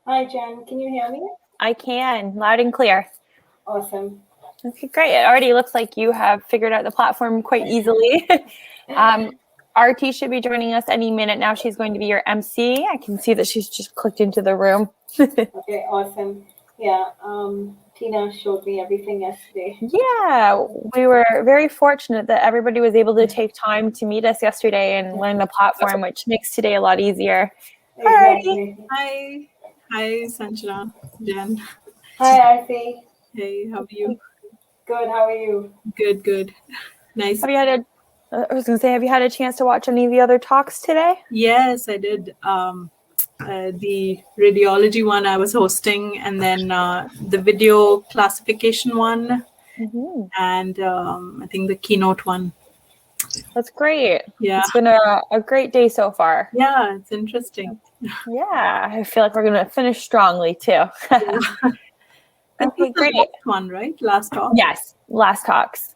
Hi, Jen. Can you hear me? I can, loud and clear. Awesome. Okay, great. It already looks like you have figured out the platform quite easily. RT should be joining us any minute now. She's going to be your MC. I can see that she's just clicked into the room. Okay, awesome. Yeah, Tina showed me everything yesterday. Yeah, we were very fortunate that everybody was able to take time to meet us yesterday and learn the platform, which makes today a lot easier. Exactly. Hi. Hi, Sanjana. Jen. Hi, Arthi. Hey, how are you? Good. How are you? Good. Nice. Have you had have you had a chance to watch any of the other talks today? Yes, I did. The radiology one I was hosting, and then the video classification one, and I think the keynote one. That's great. Yeah. It's been a great day so far. Yeah, it's interesting. Yeah, I feel like we're going to finish strongly too. Okay, great. Last one, right? Last talk? Yes, last talks.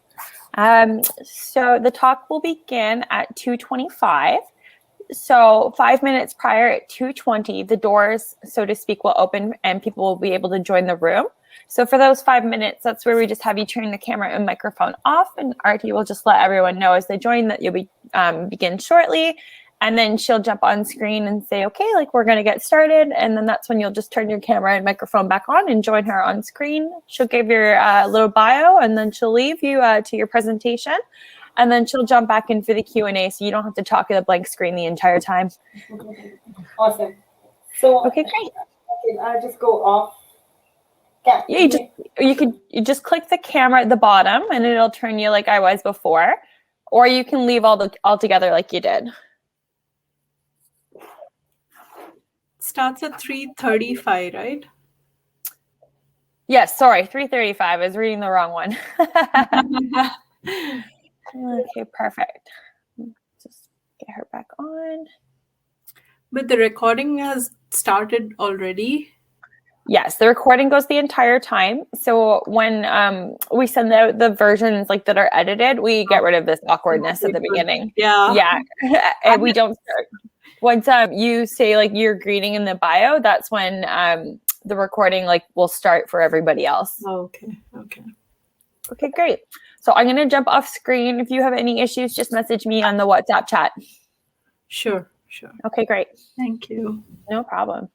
So the talk will begin at 2:25. So 5 minutes prior at 2:20, the doors, so to speak, will open and people will be able to join the room. So for those 5 minutes, that's where we just have you turn the camera and microphone off, and RT will just let everyone know as they join that you'll be begin shortly. And then she'll jump on screen and say, okay, like we're going to get started. And then that's when you'll just turn your camera and microphone back on and join her on screen. She'll give your little bio, and then she'll leave you to your presentation. And then she'll jump back in for the Q&A, so you don't have to talk at a blank screen the entire time. Awesome. So, okay, great. I'll just go off. Yeah, you just click the camera at the bottom, and it'll turn you like I was before, or you can leave all together like you did. Starts at 3:35, right? Yes, sorry, 3:35. I was reading the wrong one. Okay, perfect. Just get her back on. But the recording has started already. Yes, the recording goes the entire time. So when we send out the versions like that are edited, we get rid of this awkwardness at the beginning. Yeah. And we don't start. Once you say like your greeting in the bio, that's when the recording like will start for everybody else. Okay. Okay, great. So I'm gonna jump off screen. If you have any issues, just message me on the WhatsApp chat. Sure. Okay, great. Thank you. No problem.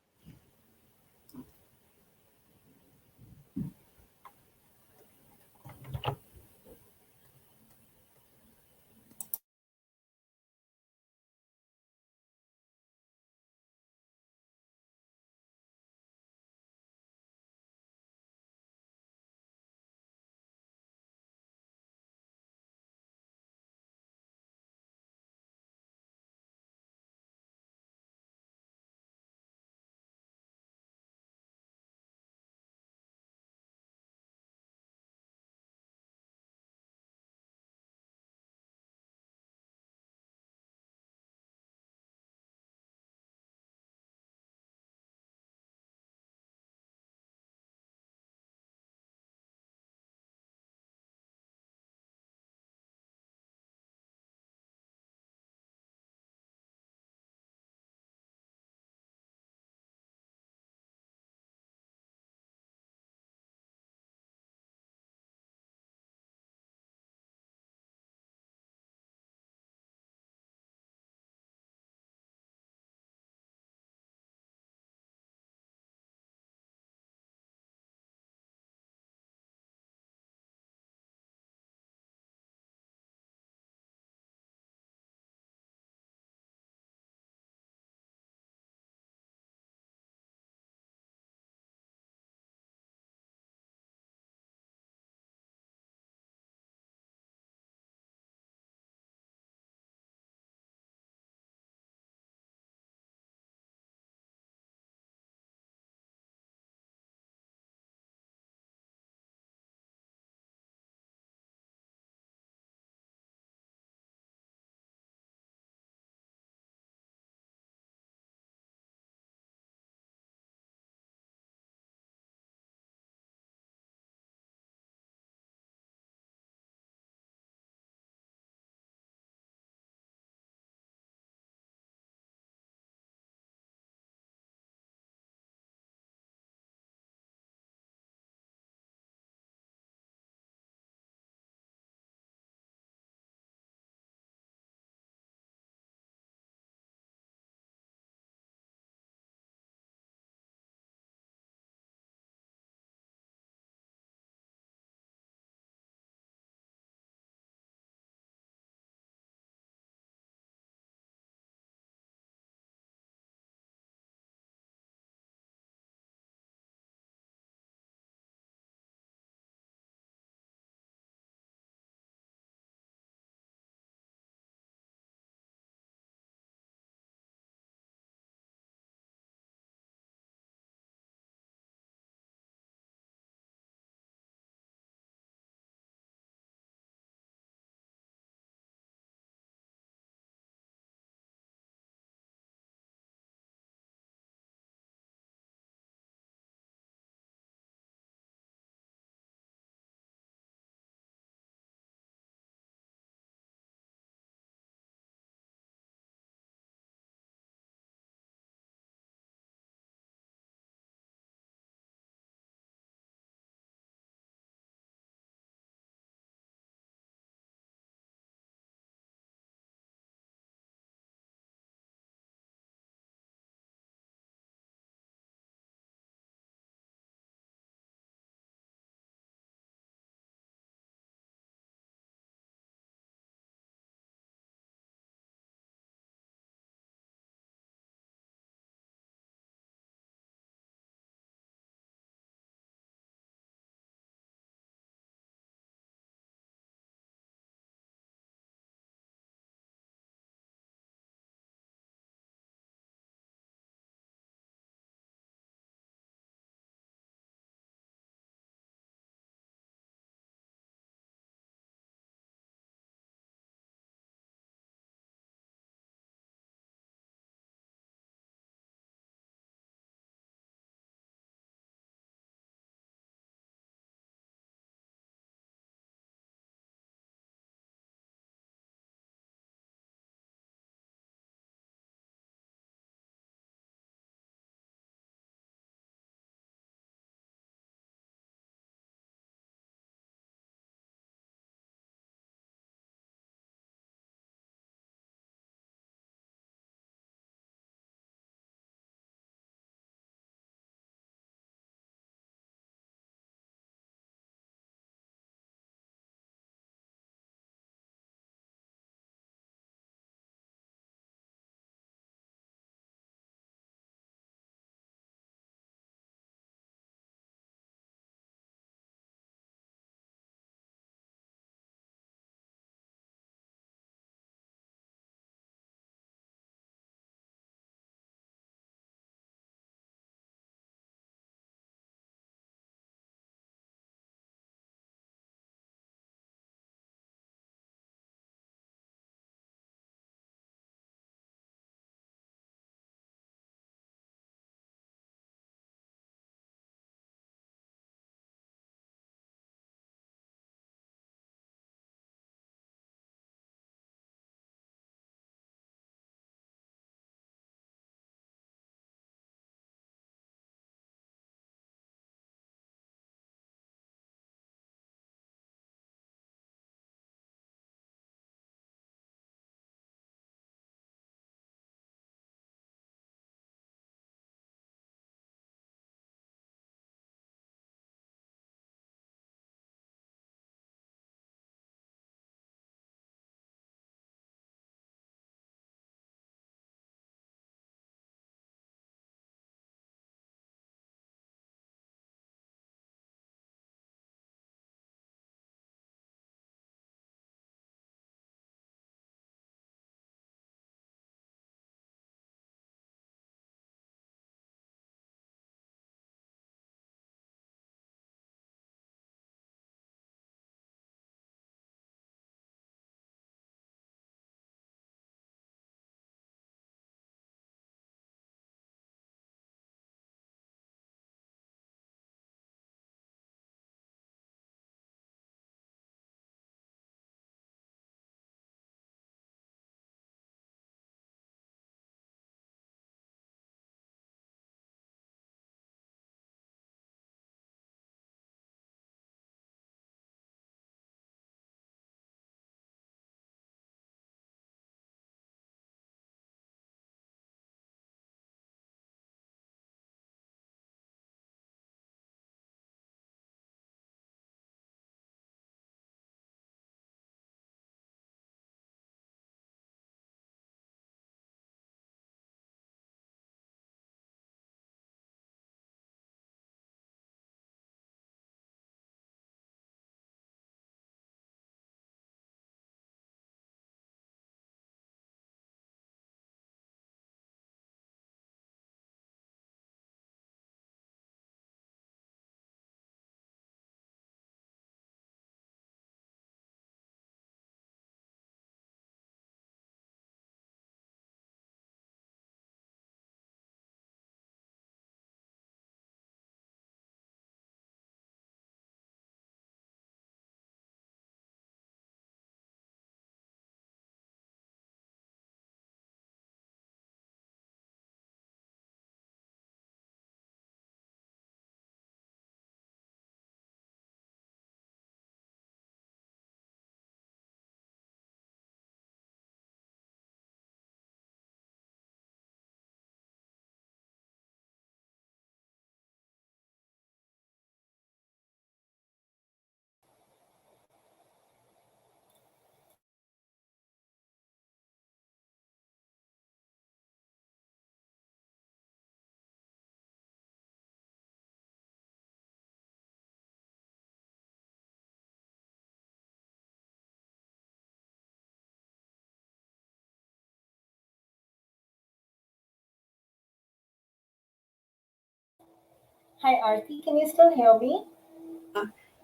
Hi, Aarti. Can you still hear me?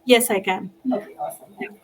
Yes, I can. Okay, awesome. Thank you.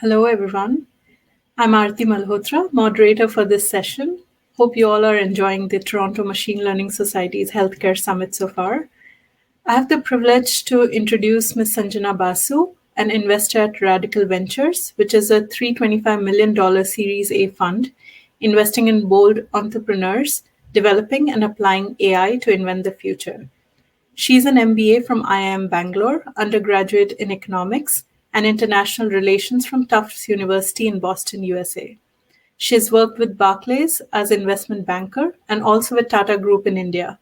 Hello, everyone. I'm Aarti Malhotra, moderator for this session. Hope you all are enjoying the Toronto Machine Learning Society's Healthcare Summit so far. I have the privilege to introduce Ms. Sanjana Basu, an investor at Radical Ventures, which is a $325 million Series A fund investing in bold entrepreneurs developing and applying AI to invent the future. She's an MBA from IIM Bangalore, undergraduate in economics and international relations from Tufts University in Boston, USA. She's worked with Barclays as investment banker and also with Tata Group in India.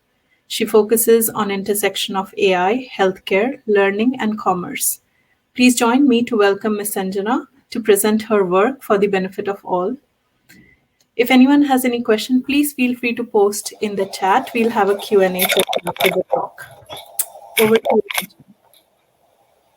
She focuses on intersection of AI, healthcare, learning, and commerce. Please join me to welcome Ms. Sanjana to present her work for the benefit of all. If anyone has any question, please feel free to post in the chat. We'll have a Q&A session after the talk. Over to you.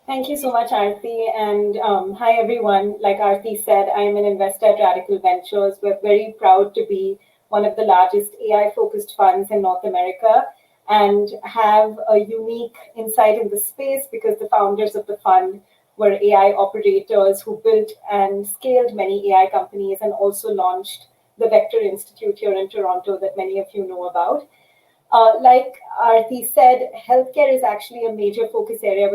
Thank you so much, Aarti. And hi, everyone. Like Aarti said, I am an investor at Radical Ventures. We're very proud to be one of the largest AI-focused funds in North America and have a unique insight in the space because the founders of the fund were AI operators who built and scaled many AI companies and also launched the Vector Institute here in Toronto that many of you know about. Like Aarti said, healthcare is actually a major focus area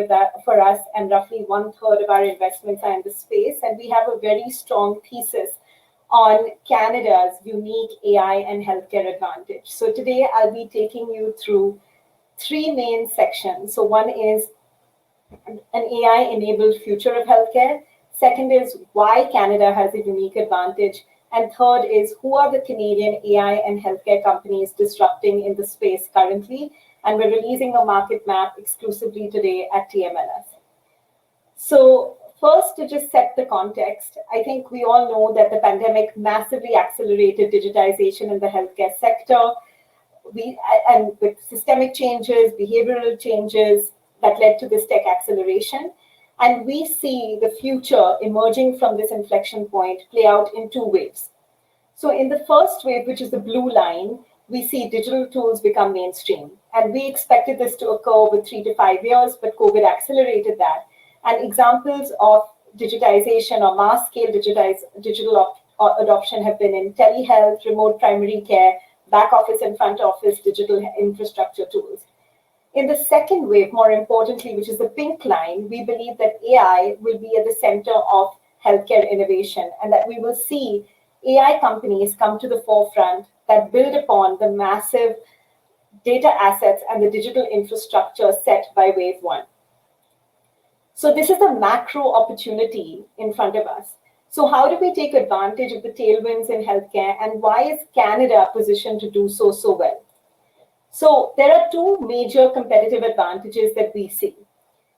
for us, and roughly 1/3 of our investments are in the space. And we have a very strong thesis on Canada's unique AI and healthcare advantage. So today I'll be taking you through three main sections. So one is an AI-enabled future of healthcare. Second is why Canada has a unique advantage. And third is, who are the Canadian AI and healthcare companies disrupting in the space currently? And we're releasing a market map exclusively today at TMLS. So first, to just set the context, I think we all know that the pandemic massively accelerated digitization in the healthcare sector. And with systemic changes, behavioral changes that led to this tech acceleration. And we see the future emerging from this inflection point play out in two waves. So in the first wave, which is the blue line, we see digital tools become mainstream. And we expected this to occur over 3 to 5 years, but COVID accelerated that. And examples of digitization or mass scale digital adoption have been in telehealth, remote primary care, back office and front office digital infrastructure tools. In the second wave, more importantly, which is the pink line, we believe that AI will be at the center of healthcare innovation, and that we will see AI companies come to the forefront that build upon the massive data assets and the digital infrastructure set by wave one. So this is the macro opportunity in front of us. So how do we take advantage of the tailwinds in healthcare, and why is Canada positioned to do so well? So there are two major competitive advantages that we see.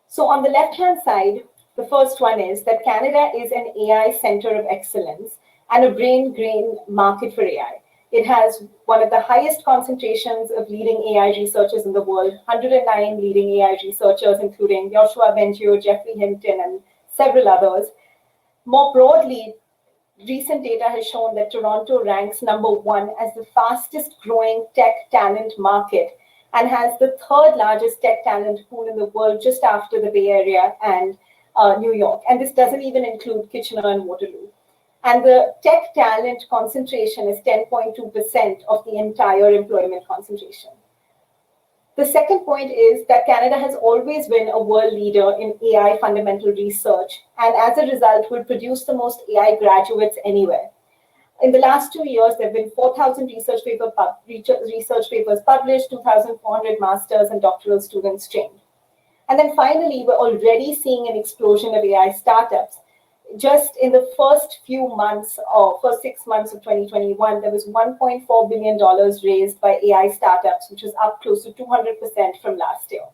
So on the left-hand side, the first one is that Canada is an AI center of excellence and a brain-drain market for AI. It has one of the highest concentrations of leading AI researchers in the world, 109 leading AI researchers, including Yoshua Bengio, Jeffrey Hinton, and several others. More broadly, recent data has shown that Toronto ranks #1 as the fastest growing tech talent market and has the third largest tech talent pool in the world, just after the Bay Area and New York. And this doesn't even include Kitchener and Waterloo. And the tech talent concentration is 10.2% of the entire employment concentration. The second point is that Canada has always been a world leader in AI fundamental research, and as a result, will produce the most AI graduates anywhere. In the last 2 years, there have been 4,000 research papers published, 2,400 master's and doctoral students trained. And then finally, we're already seeing an explosion of AI startups. Just in the first 6 months of 2021, there was $1.4 billion raised by AI startups, which was up close to 200% from last year.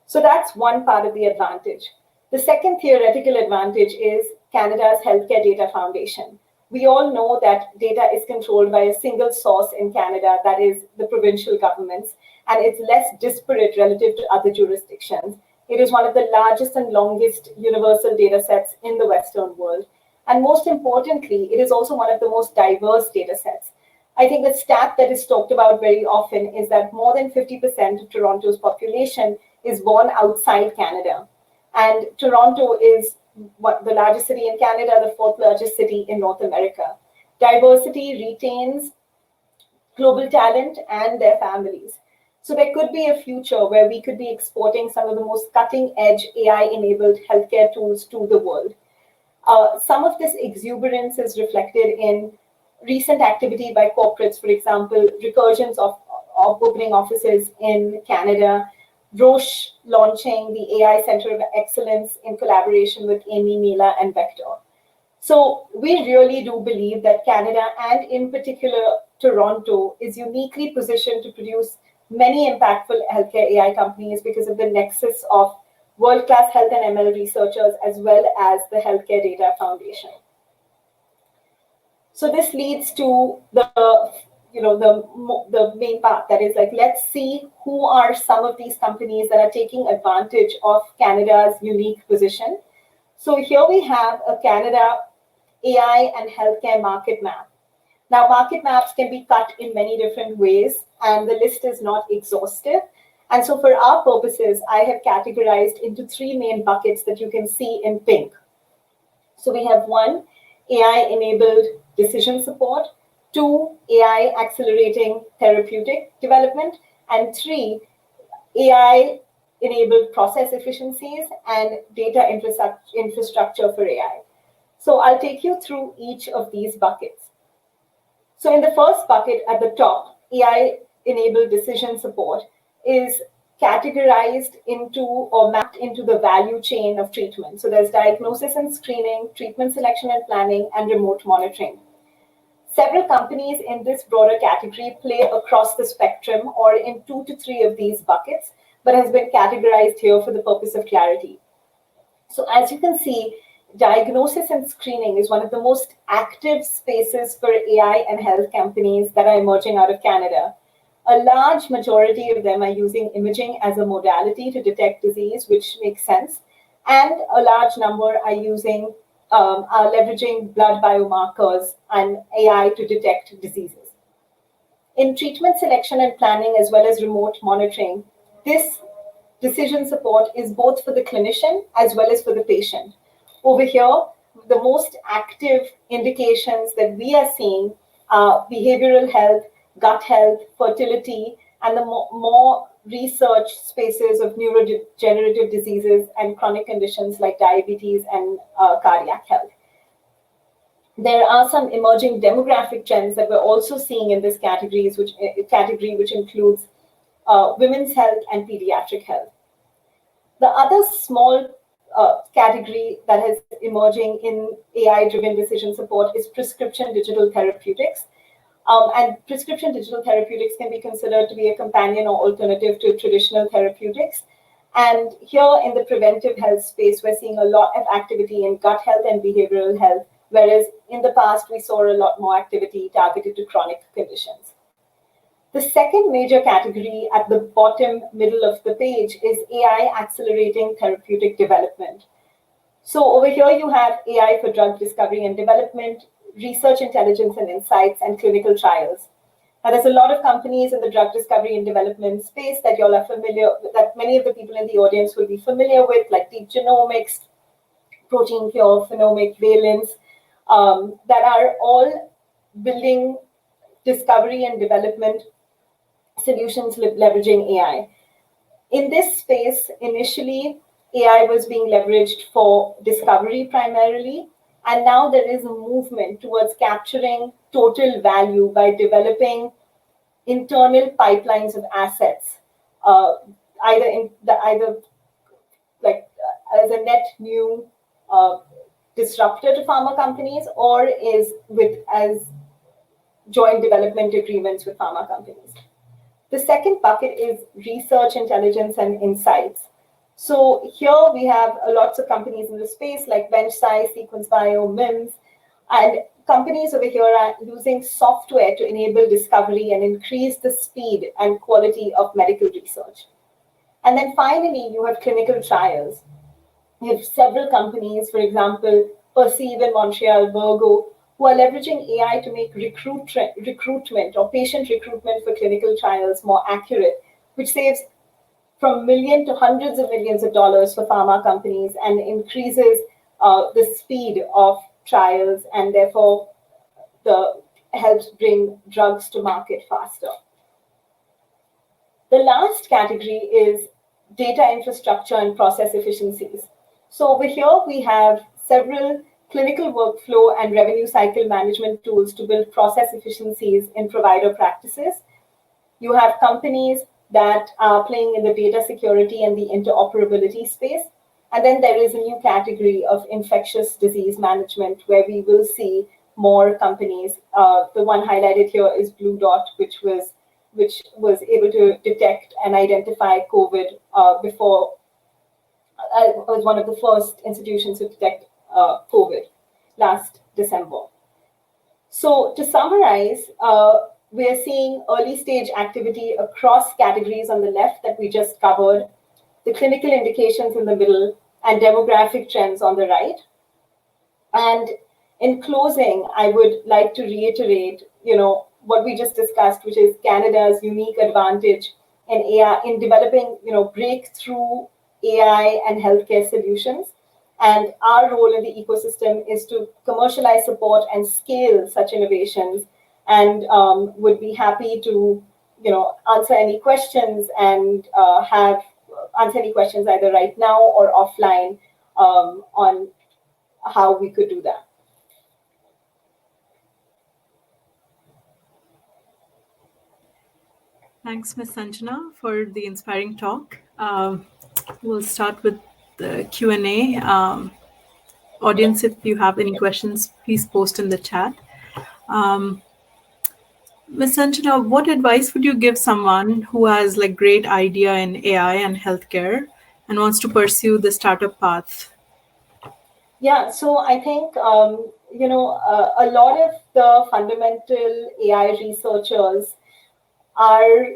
So that's one part of the advantage. The second theoretical advantage is Canada's Healthcare Data Foundation. We all know that data is controlled by a single source in Canada, that is the provincial governments, and it's less disparate relative to other jurisdictions. It is one of the largest and longest universal data sets in the Western world. And most importantly, it is also one of the most diverse data sets. I think the stat that is talked about very often is that more than 50% of Toronto's population is born outside Canada. And Toronto is the largest city in Canada, the fourth largest city in North America. Diversity retains global talent and their families. So there could be a future where we could be exporting some of the most cutting-edge AI-enabled healthcare tools to the world. Some of this exuberance is reflected in recent activity by corporates, for example, Recursion's of opening offices in Canada, Roche launching the AI Center of Excellence in collaboration with Amy, Mila, and Vector. So we really do believe that Canada, and in particular Toronto, is uniquely positioned to produce many impactful healthcare AI companies because of the nexus of world-class health and ML researchers, as well as the Healthcare Data Foundation. So this leads to the main part, that is like, let's see who are some of these companies that are taking advantage of Canada's unique position. So here we have a Canada AI and healthcare market map. Now, market maps can be cut in many different ways, and the list is not exhaustive. And so for our purposes, I have categorized into 3 main buckets that you can see in pink. So we have 1, AI-enabled decision support, 2, AI accelerating therapeutic development, and 3, AI-enabled process efficiencies and data infrastructure for AI. So I'll take you through each of these buckets. So in the first bucket at the top, AI-enabled decision support is categorized into or mapped into the value chain of treatment. So there's diagnosis and screening, treatment selection and planning, and remote monitoring. Several companies in this broader category play across the spectrum or in 2 to 3 of these buckets, but has been categorized here for the purpose of clarity. So as you can see, diagnosis and screening is one of the most active spaces for AI and health companies that are emerging out of Canada. A large majority of them are using imaging as a modality to detect disease, which makes sense. And a large number are leveraging blood biomarkers and AI to detect diseases. In treatment selection and planning, as well as remote monitoring, this decision support is both for the clinician as well as for the patient. Over here, the most active indications that we are seeing are behavioral health, gut health, fertility, and the more research spaces of neurodegenerative diseases and chronic conditions like diabetes and cardiac health. There are some emerging demographic trends that we're also seeing in this category, which includes women's health and pediatric health. The other small category that is emerging in AI-driven decision support is prescription digital therapeutics. And prescription digital therapeutics can be considered to be a companion or alternative to traditional therapeutics. And here in the preventive health space, we're seeing a lot of activity in gut health and behavioral health, whereas in the past, we saw a lot more activity targeted to chronic conditions. The second major category at the bottom middle of the page is AI accelerating therapeutic development. So over here, you have AI for drug discovery and development, research intelligence and insights, and clinical trials. Now, there's a lot of companies in the drug discovery and development space that y'all are familiar with, that many of the people in the audience will be familiar with, like Deep Genomics, Protein Cure, Phenomic, Valence, that are all building discovery and development solutions leveraging AI. In this space, initially, AI was being leveraged for discovery primarily, and now there is a movement towards capturing total value by developing internal pipelines of assets, either as a net new disruptor to pharma companies, or as joint development agreements with pharma companies. The second bucket is research, intelligence, and insights. So here we have lots of companies in the space like BenchSci, Sequence Bio, MIMS, and companies over here are using software to enable discovery and increase the speed and quality of medical research. And then finally, you have clinical trials. You have several companies, for example, Perceive in Montreal, Virgo, who are leveraging AI to make recruitment or patient recruitment for clinical trials more accurate, which saves from millions to hundreds of millions of dollars for pharma companies and increases the speed of trials and therefore helps bring drugs to market faster. The last category is data infrastructure and process efficiencies. So over here, we have several clinical workflow and revenue cycle management tools to build process efficiencies in provider practices. You have companies that are playing in the data security and the interoperability space. And then there is a new category of infectious disease management where we will see more companies. The one highlighted here is Blue Dot, which was able to detect and identify COVID before was one of the first institutions to detect COVID last December. So to summarize, we're seeing early stage activity across categories on the left that we just covered, the clinical indications in the middle, and demographic trends on the right. And in closing, I would like to reiterate, what we just discussed, which is Canada's unique advantage in AI, in developing, breakthrough AI and healthcare solutions. And our role in the ecosystem is to commercialize, support, and scale such innovations. And would be happy to, answer any questions and answer any questions either right now or offline on how we could do that. Thanks, Ms. Sanjana, for the inspiring talk. We'll start with the Q&A. Audience, if you have any questions, please post in the chat. Ms. Sanjana, what advice would you give someone who has like great idea in AI and healthcare and wants to pursue the startup path? Yeah, so I think a lot of the fundamental AI researchers are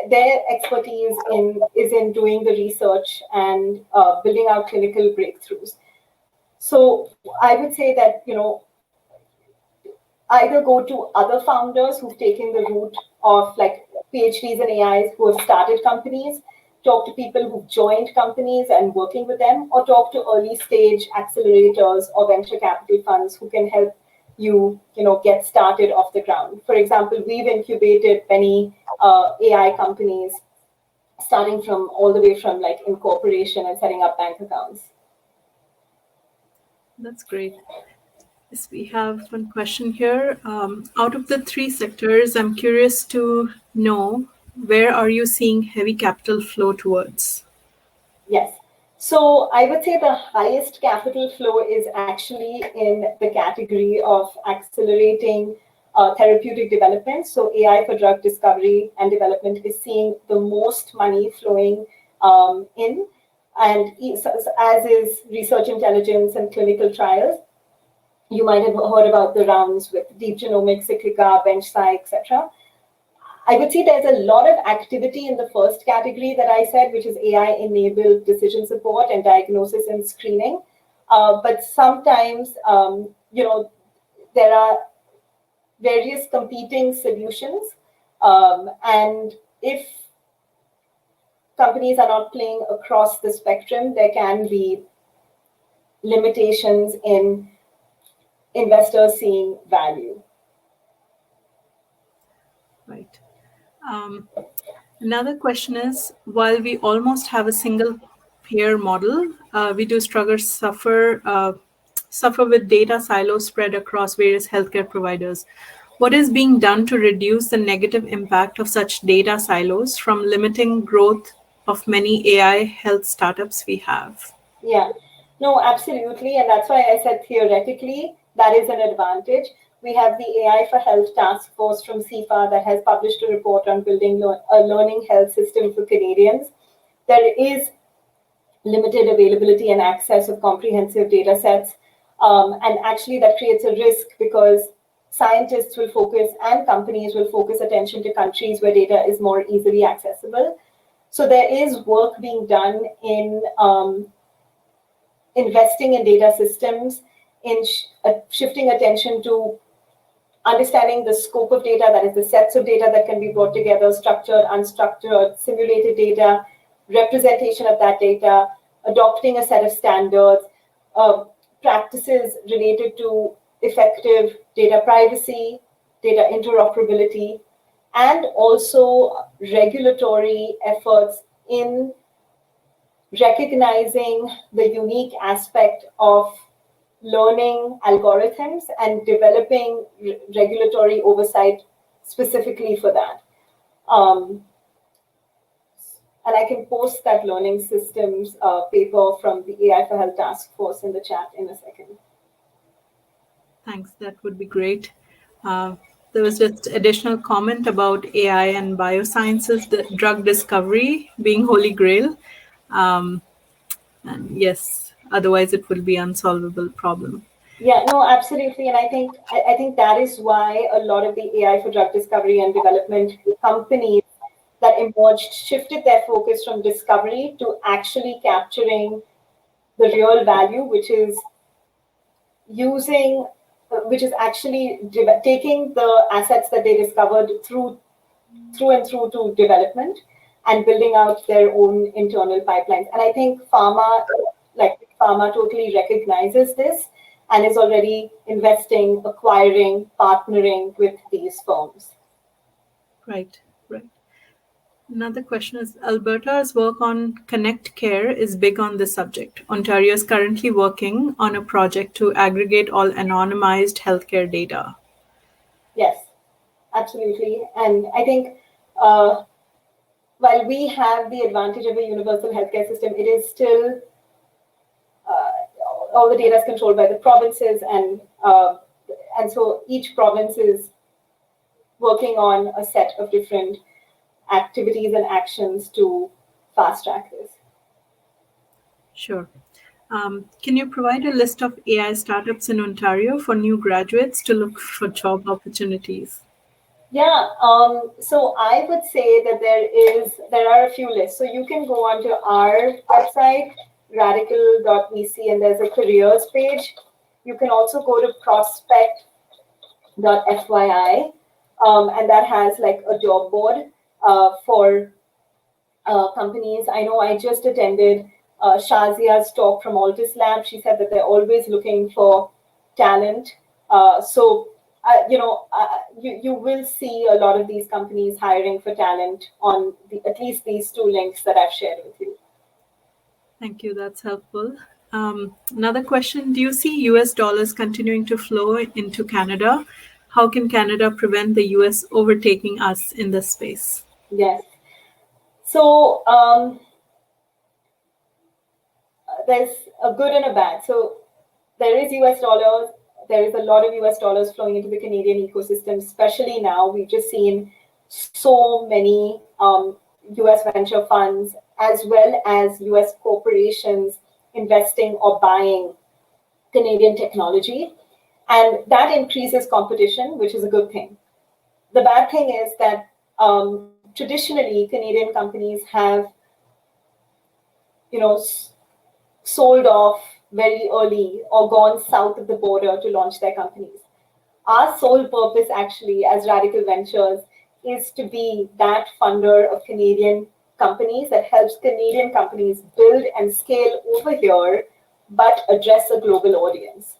their expertise is in doing the research and building out clinical breakthroughs. So I would say that either go to other founders who've taken the route of like PhDs in AIs who have started companies, talk to people who've joined companies and working with them, or talk to early stage accelerators or venture capital funds who can help you, get started off the ground. For example, we've incubated many AI companies, starting from all the way from like incorporation and setting up bank accounts. That's great. Yes, we have one question here. Out of the three sectors, I'm curious to know, where are you seeing heavy capital flow towards? Yes. So I would say the highest capital flow is actually in the category of accelerating therapeutic development. So AI for drug discovery and development is seeing the most money flowing in, and as is research intelligence and clinical trials. You might have heard about the rounds with Deep Genomics, Cyclica, BenchSci, etc. I would say there's a lot of activity in the first category that I said, which is AI-enabled decision support and diagnosis and screening. But sometimes, there are various competing solutions. And if companies are not playing across the spectrum, there can be limitations in investors seeing value. Right. Another question is, while we almost have a single payer model, we do suffer with data silos spread across various healthcare providers. What is being done to reduce the negative impact of such data silos from limiting growth of many AI health startups we have? Yeah, no, absolutely. And that's why I said theoretically, that is an advantage. We have the AI for Health Task Force from CIFA that has published a report on building a learning health system for Canadians. There is limited availability and access of comprehensive data sets. And actually that creates a risk because scientists will focus and companies will focus attention to countries where data is more easily accessible. So there is work being done in investing in data systems, in shifting attention to understanding the scope of data, that is the sets of data that can be brought together, structured, unstructured, simulated data, representation of that data, adopting a set of standards, practices related to effective data privacy, data interoperability, and also regulatory efforts in recognizing the unique aspect of learning algorithms and developing regulatory oversight specifically for that. And I can post that learning systems paper from the AI for Health Task Force in the chat in a second. Thanks, that would be great. There was just additional comment about AI and biosciences, the drug discovery being holy grail. And yes, otherwise it will be unsolvable problem. Yeah, no, absolutely. And I think that is why a lot of the AI for drug discovery and development companies that emerged shifted their focus from discovery to actually capturing the real value, which is actually taking the assets that they discovered through and through to development and building out their own internal pipelines. And I think pharma totally recognizes this and is already investing, acquiring, partnering with these firms. Right. Another question is, Alberta's work on Connect Care is big on this subject. Ontario is currently working on a project to aggregate all anonymized healthcare data. Yes, absolutely. And I think while we have the advantage of a universal healthcare system, it is still all the data is controlled by the provinces, and so each province is working on a set of different activities and actions to fast track this. Sure. Can you provide a list of AI startups in Ontario for new graduates to look for job opportunities? Yeah, so I would say that there are a few lists. So you can go onto our website, radical.vc, and there's a careers page. You can also go to prospect.fyi, and that has like a job board for companies. I know I just attended Shazia's talk from Altus Lab. She said that they're always looking for talent. You will see a lot of these companies hiring for talent on at least these two links that I've shared with you. Thank you. That's helpful. Another question, do you see US dollars continuing to flow into Canada? How can Canada prevent the US overtaking us in this space? Yes. So there's a good and a bad. So there is US dollars. There is a lot of US dollars flowing into the Canadian ecosystem, especially now. We've just seen so many US venture funds as well as US corporations investing or buying Canadian technology. And that increases competition, which is a good thing. The bad thing is that traditionally Canadian companies have, sold off very early or gone south of the border to launch their companies. Our sole purpose actually as Radical Ventures is to be that funder of Canadian companies that helps Canadian companies build and scale over here, but address a global audience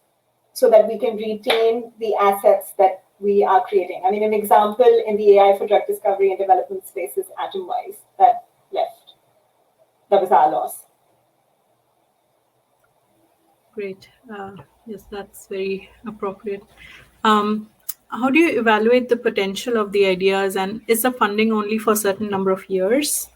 so that we can retain the assets that we are creating. I mean, an example in the AI for drug discovery and development space is Atomwise that left. That was our loss. Great. Yes, that's very appropriate. How do you evaluate the potential of the ideas, and is the funding only for a certain number of years?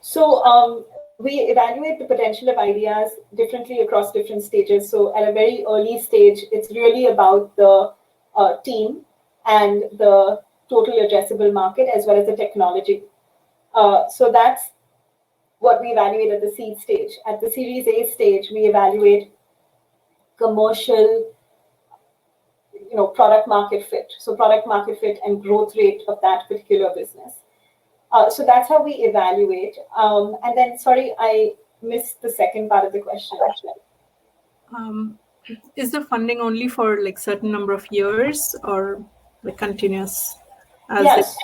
So we evaluate the potential of ideas differently across different stages. So at a very early stage, it's really about the team and the total addressable market as well as the technology. So that's what we evaluate at the seed stage. At the Series A stage, we evaluate commercial, product market fit. So product market fit and growth rate of that particular business. So that's how we evaluate. And then, sorry, I missed the second part of the question. Is the funding only for like certain number of years or like continuous? Yes.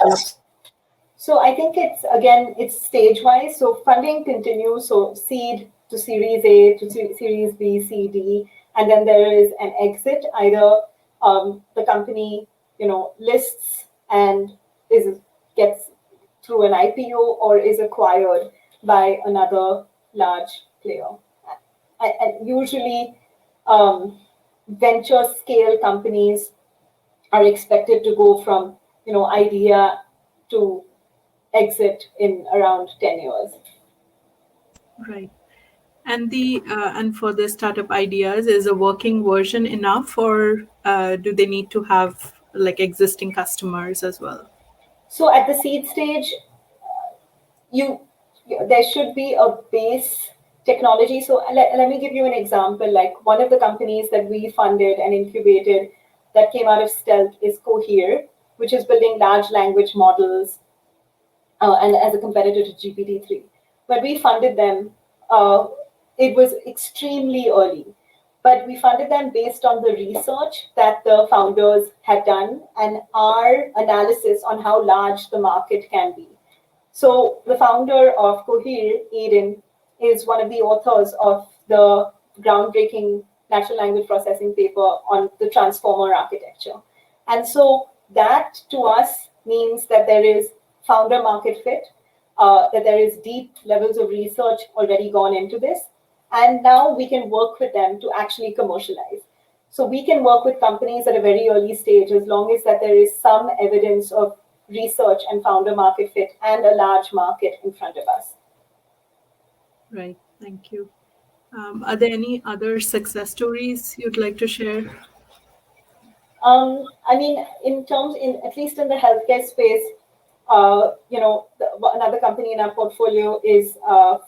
So I think it's stage wise. So funding continues. So seed to Series A to Series B, C, D, and then there is an exit. Either the company, lists and gets through an IPO or is acquired by another large player. And usually, venture scale companies are expected to go from idea to exit in around 10 years. Right. And and for the startup ideas, is a working version enough, or do they need to have like existing customers as well? So at the seed stage, there should be a base technology. So let me give you an example. Like one of the companies that we funded and incubated that came out of Stealth is Cohere, which is building large language models and as a competitor to GPT-3. When we funded them, it was extremely early, but we funded them based on the research that the founders had done and our analysis on how large the market can be. So the founder of Cohere, Aiden, is one of the authors of the groundbreaking natural language processing paper on the transformer architecture. And so that to us means that there is founder market fit, that there is deep levels of research already gone into this. And now we can work with them to actually commercialize. So we can work with companies at a very early stage as long as that there is some evidence of research and founder market fit and a large market in front of us. Right. Thank you. Are there any other success stories you'd like to share? I mean, at least in the healthcare space, another company in our portfolio is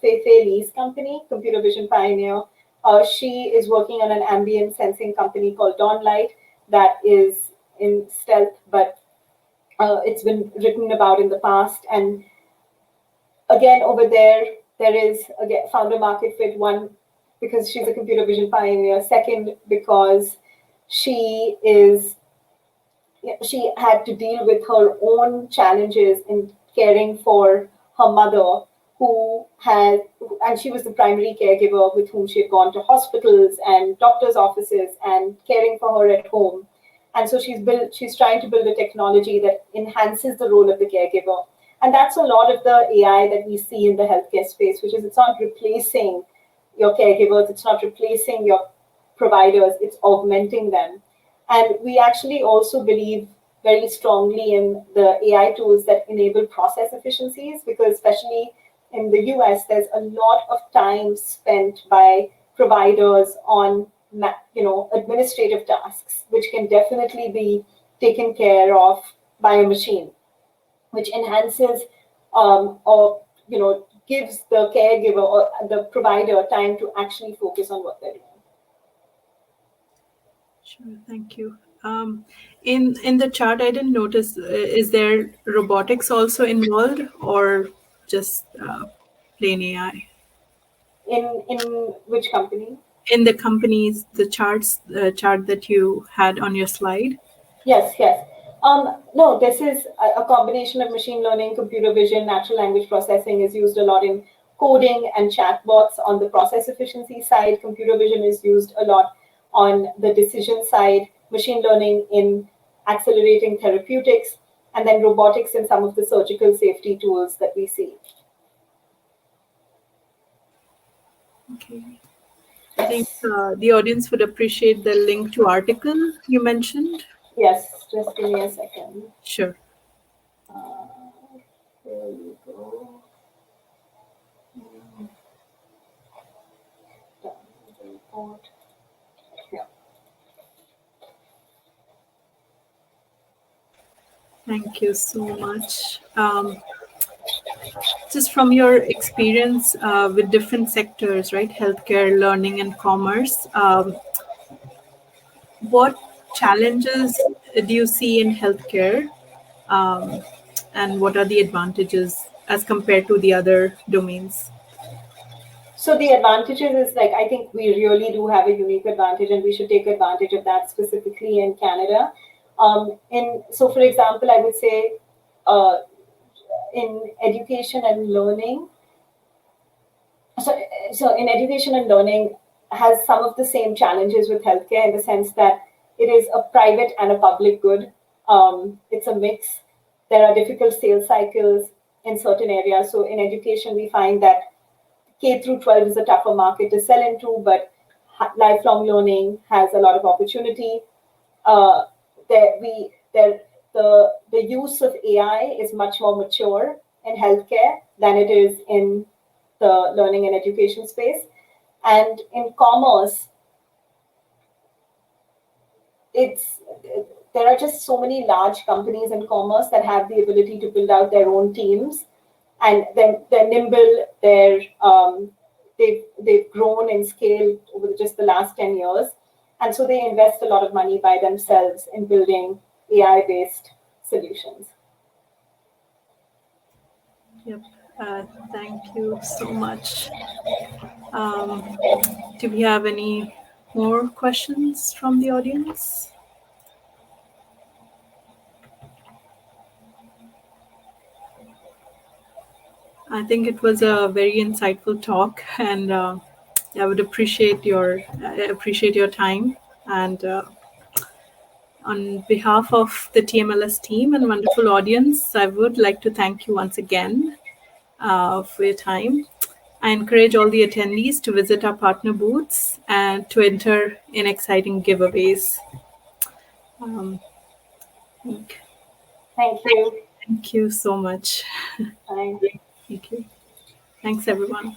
Fei Fei Li's company, Computer Vision Pioneer. She is working on an ambient sensing company called Dawnlight that is in stealth, but it's been written about in the past. And again, over there is again founder market fit. One, because she's a computer vision pioneer. Second, because she had to deal with her own challenges in caring for her mother, and she was the primary caregiver with whom she had gone to hospitals and doctors' offices and caring for her at home. And so she's trying to build a technology that enhances the role of the caregiver. And that's a lot of the AI that we see in the healthcare space, which is it's not replacing your caregivers, it's not replacing your providers, it's augmenting them. And we actually also believe very strongly in the AI tools that enable process efficiencies, because especially in the US, there's a lot of time spent by providers on administrative tasks, which can definitely be taken care of by a machine, which enhances or gives the caregiver or the provider time to actually focus on what they're doing. Sure, thank you. In the chart, I didn't notice, is there robotics also involved or just plain AI? In which company? In the companies, the chart that you had on your slide? Yes. No, this is a combination of machine learning, computer vision, natural language processing is used a lot in coding and chatbots on the process efficiency side. Computer vision is used a lot on the decision side, machine learning in accelerating therapeutics, and then robotics in some of the surgical safety tools that we see. Okay. I think the audience would appreciate the link to article you mentioned. Yes, just give me a second. Sure. There you go. Report. Yeah. Thank you so much. Just from your experience with different sectors, right? Healthcare, learning, and commerce, what challenges do you see in healthcare? And what are the advantages as compared to the other domains? So the advantages is I think we really do have a unique advantage, and we should take advantage of that specifically in Canada. So for example, I would say in education and learning. So in education and learning has some of the same challenges with healthcare in the sense that it is a private and a public good. It's a mix. There are difficult sales cycles in certain areas. So in education, we find that K through 12 is a tougher market to sell into, but lifelong learning has a lot of opportunity. The use of AI is much more mature in healthcare than it is in the learning and education space. And in commerce, there are just so many large companies in commerce that have the ability to build out their own teams, and then they're nimble. They've grown in scale over just the last 10 years, and so they invest a lot of money by themselves in building AI-based solutions. Yep. Thank you so much. Do we have any more questions from the audience? I think it was a very insightful talk, and I would appreciate your time. And on behalf of the TMLS team and wonderful audience, I would like to thank you once again for your time. I encourage all the attendees to visit our partner booths and to enter in exciting giveaways. Thank you. Thank you so much. Bye. Thank you. Thanks, everyone.